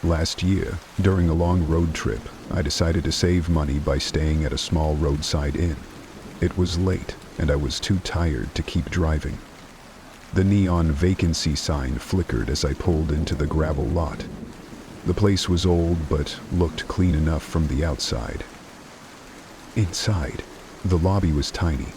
Last year, during a long road trip, I decided to save money by staying at a small roadside inn. It was late, and I was too tired to keep driving. The neon vacancy sign flickered as I pulled into the gravel lot. The place was old, but looked clean enough from the outside. Inside, the lobby was tiny,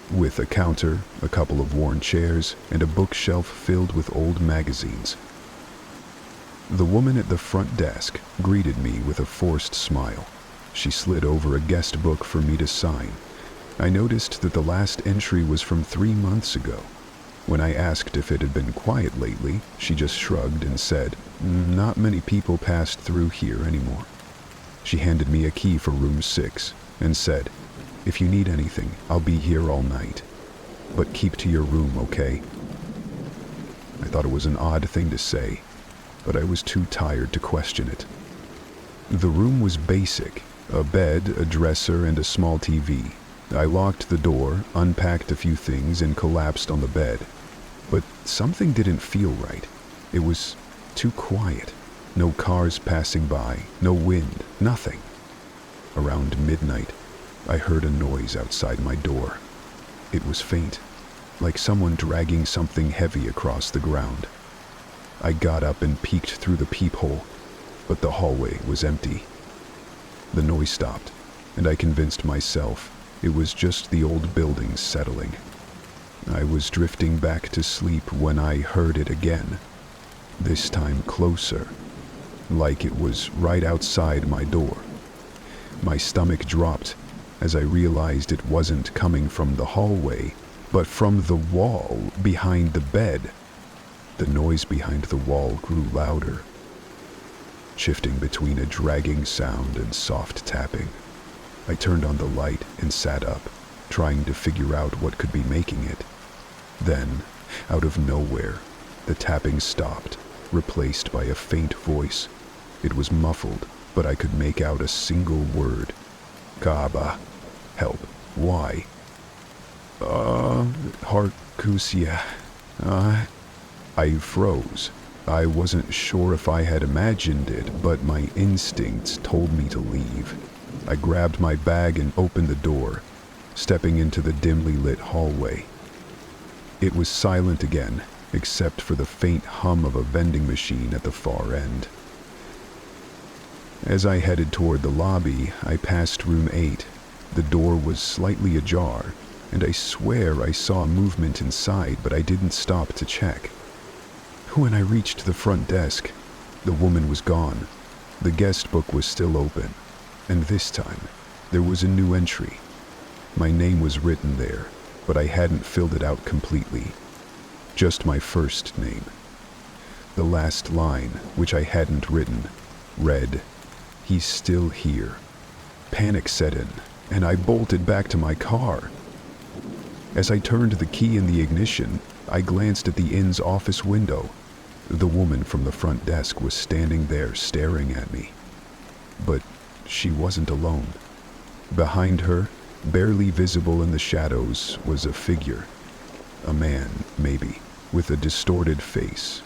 with a counter, a couple of worn chairs, and a bookshelf filled with old magazines. The woman at the front desk greeted me with a forced smile. She slid over a guest book for me to sign. I noticed that the last entry was from 3 months ago. When I asked if it had been quiet lately, she just shrugged and said, "Not many people passed through here anymore." She handed me a key for room 6 and said, "If you need anything, I'll be here all night. But keep to your room, okay?" I thought it was an odd thing to say, but I was too tired to question it. The room was basic: a bed, a dresser, and a small TV. I locked the door, unpacked a few things, and collapsed on the bed. But something didn't feel right. It was too quiet. No cars passing by, no wind, nothing. Around midnight, I heard a noise outside my door. It was faint, like someone dragging something heavy across the ground. I got up and peeked through the peephole, but the hallway was empty. The noise stopped, and I convinced myself it was just the old buildings settling. I was drifting back to sleep when I heard it again, this time closer, like it was right outside my door. My stomach dropped as I realized it wasn't coming from the hallway, but from the wall behind the bed. The noise behind the wall grew louder, shifting between a dragging sound and soft tapping. I turned on the light and sat up, trying to figure out what could be making it. Then, out of nowhere, the tapping stopped, replaced by a faint voice. It was muffled, but I could make out a single word. "Kaaba. Help. Why?" Harkusia. I froze. I wasn't sure if I had imagined it, but my instincts told me to leave. I grabbed my bag and opened the door, stepping into the dimly lit hallway. It was silent again, except for the faint hum of a vending machine at the far end. As I headed toward the lobby, I passed room 8. The door was slightly ajar, and I swear I saw movement inside, but I didn't stop to check. When I reached the front desk, the woman was gone. The guest book was still open, and this time, there was a new entry. My name was written there, but I hadn't filled it out completely. Just my first name. The last line, which I hadn't written, read, "He's still here." Panic set in, and I bolted back to my car. As I turned the key in the ignition, I glanced at the inn's office window. The woman from the front desk was standing there staring at me. But she wasn't alone. Behind her, barely visible in the shadows, was a figure. A man, maybe, with a distorted face.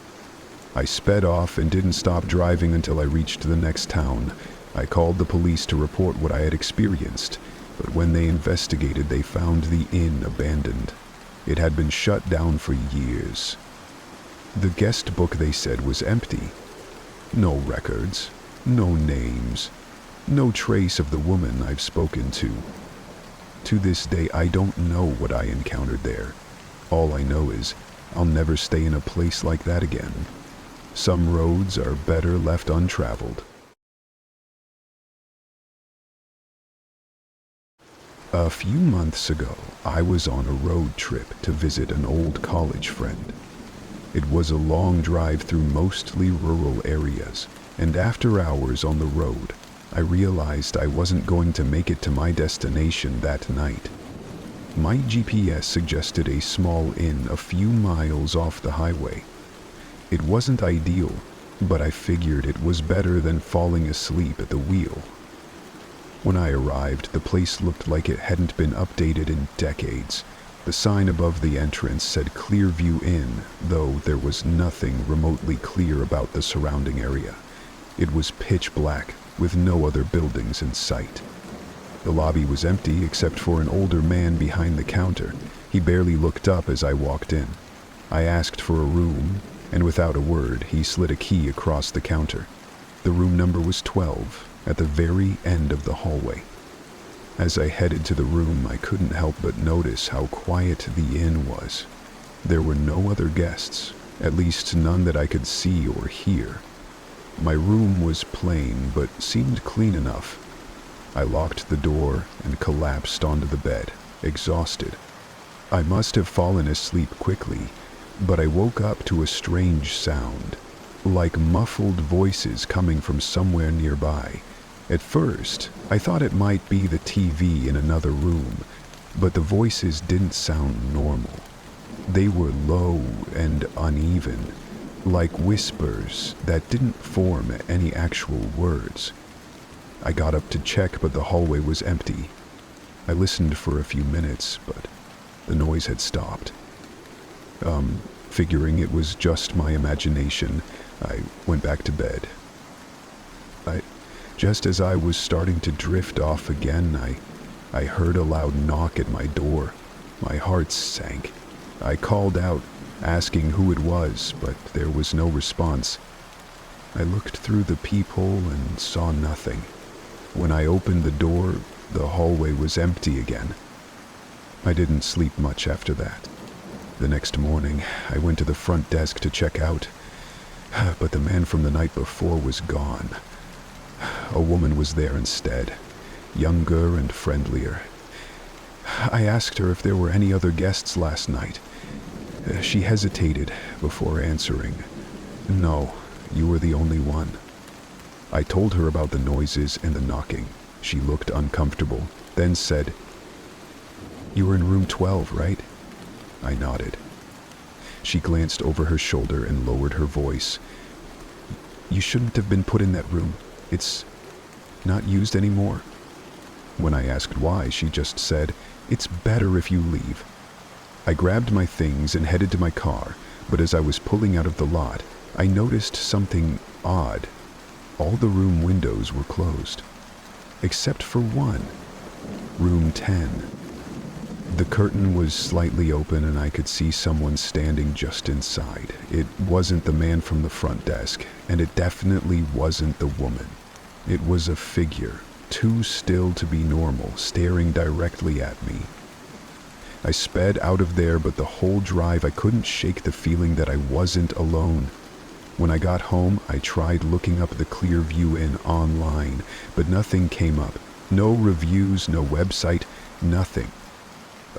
I sped off and didn't stop driving until I reached the next town. I called the police to report what I had experienced, but when they investigated, they found the inn abandoned. It had been shut down for years. The guest book, they said, was empty. No records, no names, no trace of the woman I've spoken to. To this day, I don't know what I encountered there. All I know is I'll never stay in a place like that again. Some roads are better left untraveled. A few months ago, I was on a road trip to visit an old college friend. It was a long drive through mostly rural areas, and after hours on the road, I realized I wasn't going to make it to my destination that night. My GPS suggested a small inn a few miles off the highway. It wasn't ideal, but I figured it was better than falling asleep at the wheel. When I arrived, the place looked like it hadn't been updated in decades. The sign above the entrance said Clearview Inn, though there was nothing remotely clear about the surrounding area. It was pitch black, with no other buildings in sight. The lobby was empty except for an older man behind the counter. He barely looked up as I walked in. I asked for a room, and without a word, he slid a key across the counter. The room number was 12, at the very end of the hallway. As I headed to the room, I couldn't help but notice how quiet the inn was. There were no other guests, at least none that I could see or hear. My room was plain, but seemed clean enough. I locked the door and collapsed onto the bed, exhausted. I must have fallen asleep quickly, but I woke up to a strange sound, like muffled voices coming from somewhere nearby. At first, I thought it might be the TV in another room, but the voices didn't sound normal. They were low and uneven, like whispers that didn't form any actual words. I got up to check, but the hallway was empty. I listened for a few minutes, but the noise had stopped. Figuring it was just my imagination, I went back to bed. Just as I was starting to drift off again, I heard a loud knock at my door. My heart sank. I called out, asking who it was, but there was no response. I looked through the peephole and saw nothing. When I opened the door, the hallway was empty again. I didn't sleep much after that. The next morning, I went to the front desk to check out, but the man from the night before was gone. A woman was there instead, younger and friendlier. I asked her if there were any other guests last night. She hesitated before answering. No, you were the only one. I told her about the noises and the knocking. She looked uncomfortable, then said, "You were in room 12, right?" I nodded. She glanced over her shoulder and lowered her voice. "You shouldn't have been put in that room. It's not used anymore." When I asked why, she just said, "It's better if you leave." I grabbed my things and headed to my car, but as I was pulling out of the lot, I noticed something odd. All the room windows were closed, except for one, room 10. The curtain was slightly open and I could see someone standing just inside. It wasn't the man from the front desk, and it definitely wasn't the woman. It was a figure, too still to be normal, staring directly at me. I sped out of there, but the whole drive I couldn't shake the feeling that I wasn't alone. When I got home, I tried looking up the Clearview Inn online, but nothing came up. No reviews, no website, nothing.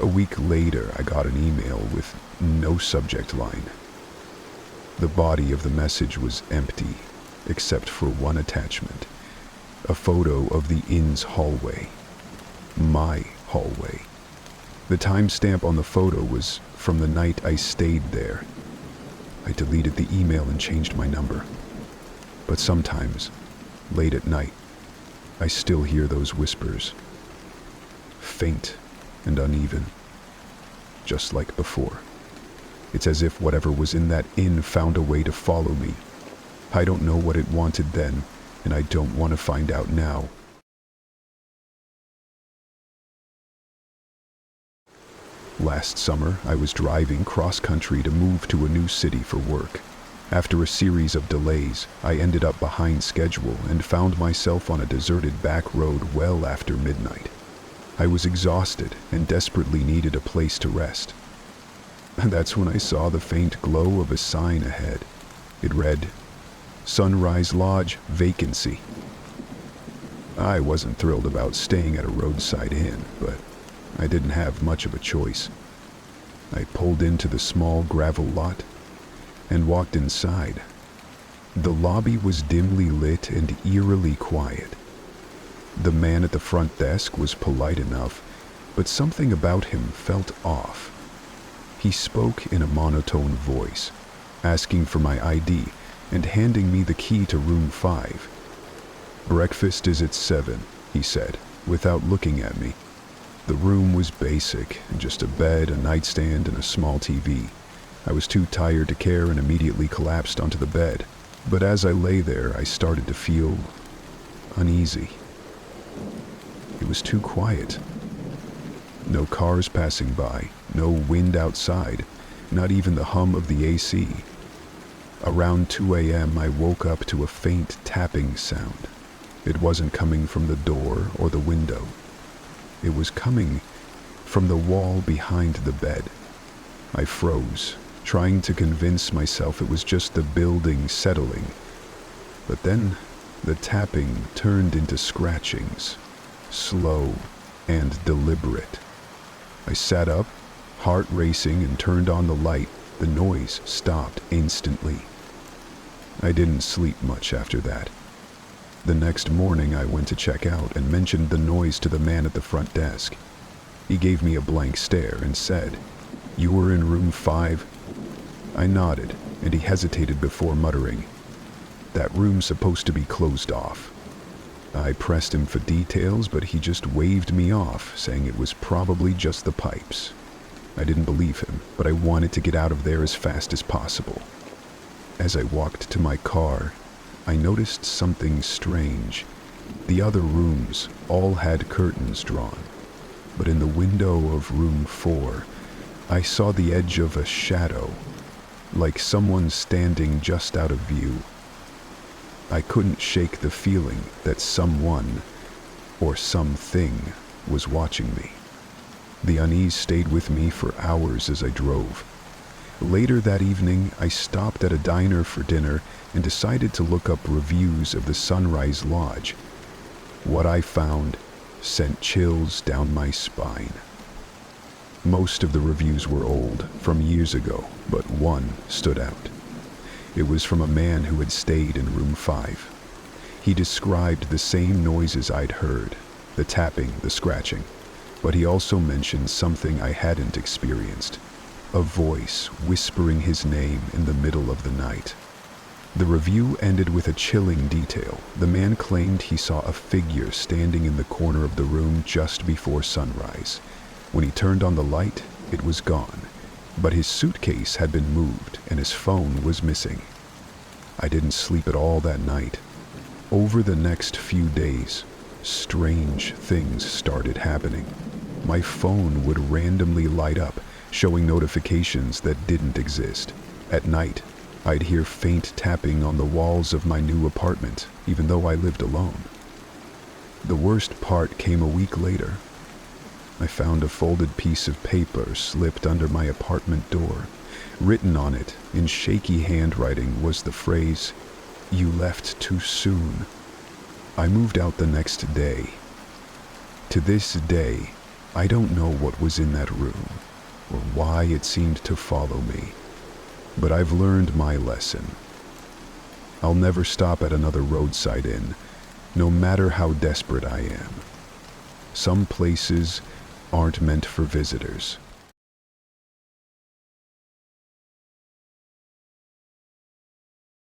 A week later, I got an email with no subject line. The body of the message was empty, except for one attachment. A photo of the inn's hallway. My hallway. The timestamp on the photo was from the night I stayed there. I deleted the email and changed my number. But sometimes, late at night, I still hear those whispers. Faint and uneven, just like before. It's as if whatever was in that inn found a way to follow me. I don't know what it wanted then, and I don't want to find out now. Last summer, I was driving cross-country to move to a new city for work. After a series of delays, I ended up behind schedule and found myself on a deserted back road well after midnight. I was exhausted and desperately needed a place to rest. That's when I saw the faint glow of a sign ahead. It read, "Sunrise Lodge, vacancy." I wasn't thrilled about staying at a roadside inn, but I didn't have much of a choice. I pulled into the small gravel lot and walked inside. The lobby was dimly lit and eerily quiet. The man at the front desk was polite enough, but something about him felt off. He spoke in a monotone voice, asking for my ID and handing me the key to room 5. "Breakfast is at 7, he said, without looking at me. The room was basic, just a bed, a nightstand, and a small TV. I was too tired to care and immediately collapsed onto the bed. But as I lay there, I started to feel uneasy. It was too quiet. No cars passing by, no wind outside, not even the hum of the AC. Around 2 a.m., I woke up to a faint tapping sound. It wasn't coming from the door or the window. It was coming from the wall behind the bed. I froze, trying to convince myself it was just the building settling. But then the tapping turned into scratchings, slow and deliberate. I sat up, heart racing, and turned on the light. The noise stopped instantly. I didn't sleep much after that. The next morning I went to check out and mentioned the noise to the man at the front desk. He gave me a blank stare and said, "You were in room 5? I nodded, and he hesitated before muttering, "That room's supposed to be closed off." I pressed him for details, but he just waved me off, saying it was probably just the pipes. I didn't believe him, but I wanted to get out of there as fast as possible. As I walked to my car, I noticed something strange. The other rooms all had curtains drawn, but in the window of room 4, I saw the edge of a shadow, like someone standing just out of view. I couldn't shake the feeling that someone or something was watching me. The unease stayed with me for hours as I drove. Later that evening, I stopped at a diner for dinner and decided to look up reviews of the Sunrise Lodge. What I found sent chills down my spine. Most of the reviews were old, from years ago, but one stood out. It was from a man who had stayed in room 5. He described the same noises I'd heard, the tapping, the scratching, but he also mentioned something I hadn't experienced, a voice whispering his name in the middle of the night. The review ended with a chilling detail. The man claimed he saw a figure standing in the corner of the room just before sunrise. When he turned on the light, it was gone, but his suitcase had been moved and his phone was missing. I didn't sleep at all that night. Over the next few days, strange things started happening. My phone would randomly light up, showing notifications that didn't exist. At night, I'd hear faint tapping on the walls of my new apartment, even though I lived alone. The worst part came a week later. I found a folded piece of paper slipped under my apartment door. Written on it, in shaky handwriting, was the phrase, "You left too soon." I moved out the next day. To this day, I don't know what was in that room, or why it seemed to follow me. But I've learned my lesson. I'll never stop at another roadside inn, no matter how desperate I am. Some places aren't meant for visitors.